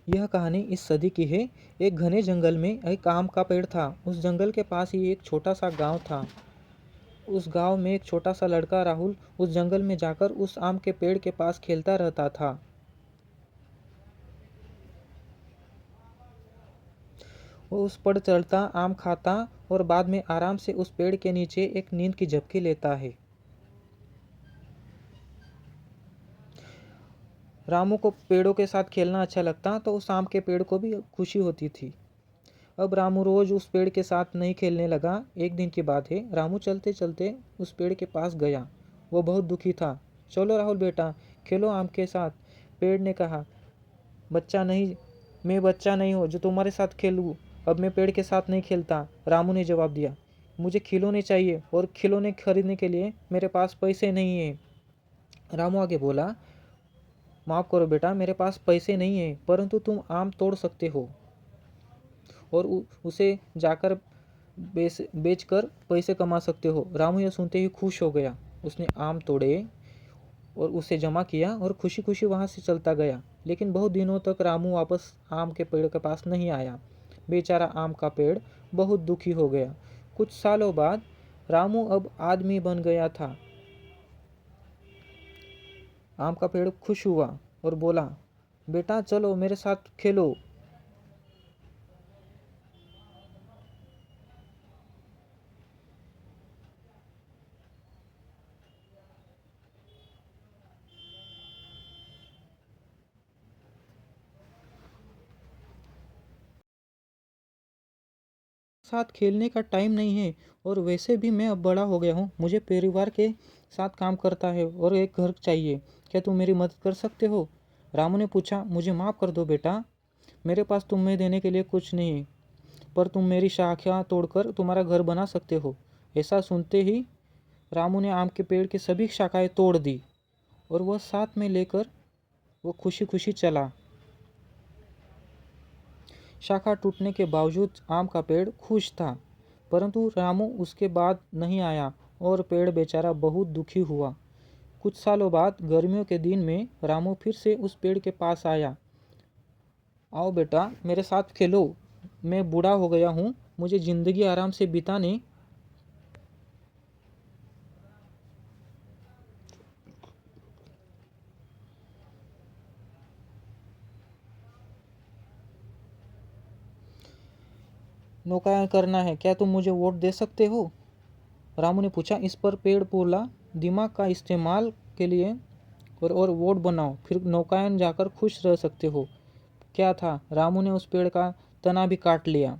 यह कहानी इस सदी की है। एक घने जंगल में एक आम का पेड़ था। उस जंगल के पास ही एक छोटा सा गांव था। उस गांव में एक छोटा सा लड़का राहुल उस जंगल में जाकर उस आम के पेड़ के पास खेलता रहता था। वो उस पर चढ़ता, आम खाता और बाद में आराम से उस पेड़ के नीचे एक नींद की झपकी लेता है। रामू को पेड़ों के साथ खेलना अच्छा लगता, तो उस आम के पेड़ को भी खुशी होती थी। अब रामू रोज उस पेड़ के साथ नहीं खेलने लगा। एक दिन की बात है, रामू चलते चलते उस पेड़ के पास गया। वो बहुत दुखी था। चलो राहुल बेटा, खेलो आम के साथ, पेड़ ने कहा। बच्चा नहीं, मैं बच्चा नहीं हूँ जो तुम्हारे साथ खेलूँ। अब मैं पेड़ के साथ नहीं खेलता, रामू ने जवाब दिया। मुझे खिलौने चाहिए और खिलौने खरीदने के लिए मेरे पास पैसे नहीं है। रामू आगे बोला, माफ़ करो बेटा, मेरे पास पैसे नहीं है, परंतु तुम आम तोड़ सकते हो और उसे जाकर बेचकर पैसे कमा सकते हो। रामू यह सुनते ही खुश हो गया। उसने आम तोड़े और उसे जमा किया और खुशी खुशी वहाँ से चलता गया। लेकिन बहुत दिनों तक रामू वापस आम के पेड़ के पास नहीं आया। बेचारा आम का पेड़ बहुत दुखी हो गया। कुछ सालों बाद रामू अब आदमी बन गया था। आम का पेड़ खुश हुआ और बोला, बेटा चलो मेरे साथ खेलो। साथ खेलने का टाइम नहीं है और वैसे भी मैं अब बड़ा हो गया हूँ। मुझे परिवार के साथ काम करता है और एक घर चाहिए। क्या तुम मेरी मदद कर सकते हो? रामू ने पूछा। मुझे माफ़ कर दो बेटा, मेरे पास तुम्हें देने के लिए कुछ नहीं है, पर तुम मेरी शाखा तोड़कर तुम्हारा घर बना सकते हो। ऐसा सुनते ही रामू ने आम के पेड़ की सभी शाखाएं तोड़ दी और वह साथ में लेकर वो खुशी खुशी चला। शाखा टूटने के बावजूद आम का पेड़ खुश था, परंतु रामू उसके बाद नहीं आया और पेड़ बेचारा बहुत दुखी हुआ। कुछ सालों बाद गर्मियों के दिन में रामू फिर से उस पेड़ के पास आया। आओ बेटा मेरे साथ खेलो, मैं बूढ़ा हो गया हूँ, मुझे ज़िंदगी आराम से बिताने नौकायन करना है। क्या तुम मुझे वोट दे सकते हो? रामू ने पूछा। इस पर पेड़ बोला, दिमाग का इस्तेमाल के लिए और वोट बनाओ, फिर नौकायन जाकर खुश रह सकते हो। क्या था, रामू ने उस पेड़ का तना भी काट लिया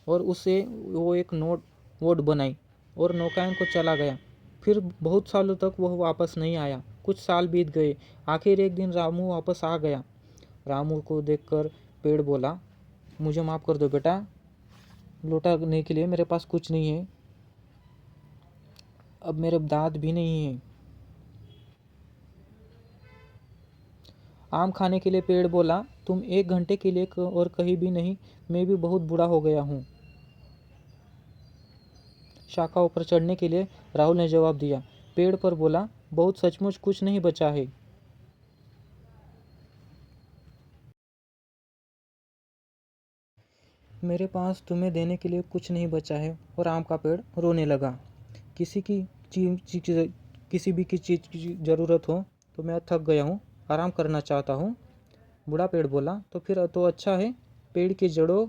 और उसे वो एक वोट बनाई और नौकायन को चला गया। फिर बहुत सालों तक वह वापस नहीं आया। कुछ साल बीत गए। आखिर एक दिन रामू वापस आ गया। रामू को देखकर पेड़ बोला, मुझे माफ़ कर दो बेटा, लौटाने के लिए मेरे पास कुछ नहीं है, अब मेरे दांत भी नहीं है। आम खाने के लिए पेड़ बोला, तुम 1 घंटे के लिए और कहीं भी नहीं, मैं भी बहुत बूढ़ा हो गया हूँ। शाखाओं पर चढ़ने के लिए राहुल ने जवाब दिया। पेड़ पर बोला, बहुत सचमुच कुछ नहीं बचा है। मेरे पास तुम्हें देने के लिए कुछ नहीं बचा है। और आम का पेड़ रोने लगा। किसी की किसी भी चीज़ की ज़रूरत हो तो मैं थक गया हूँ, आराम करना चाहता हूँ। बूढ़ा पेड़ बोला, तो फिर तो अच्छा है, पेड़ की जड़ों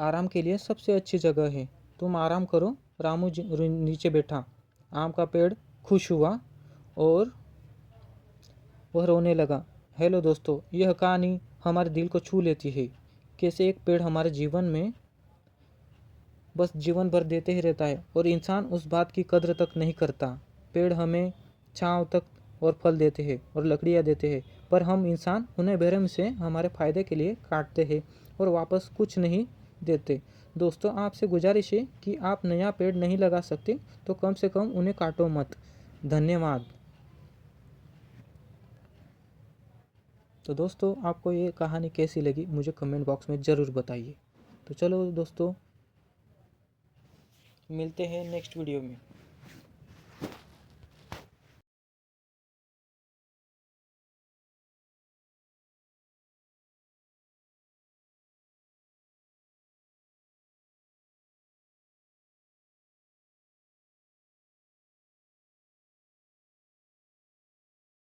आराम के लिए सबसे अच्छी जगह है, तुम आराम करो। रामू नीचे बैठा। आम का पेड़ खुश हुआ और वह रोने लगा। हेलो दोस्तों, यह कहानी हमारे दिल को छू लेती है। कैसे एक पेड़ हमारे जीवन में बस जीवन भर देते ही रहता है और इंसान उस बात की कद्र तक नहीं करता। पेड़ हमें छांव तक और फल देते हैं और लकड़ियाँ देते हैं, पर हम इंसान उन्हें बेरहम से हमारे फ़ायदे के लिए काटते हैं और वापस कुछ नहीं देते। दोस्तों, आपसे गुजारिश है कि आप नया पेड़ नहीं लगा सकते तो कम से कम उन्हें काटो मत। धन्यवाद। तो दोस्तों, आपको ये कहानी कैसी लगी मुझे कमेंट बॉक्स में ज़रूर बताइए। तो चलो दोस्तों, मिलते हैं नेक्स्ट वीडियो में।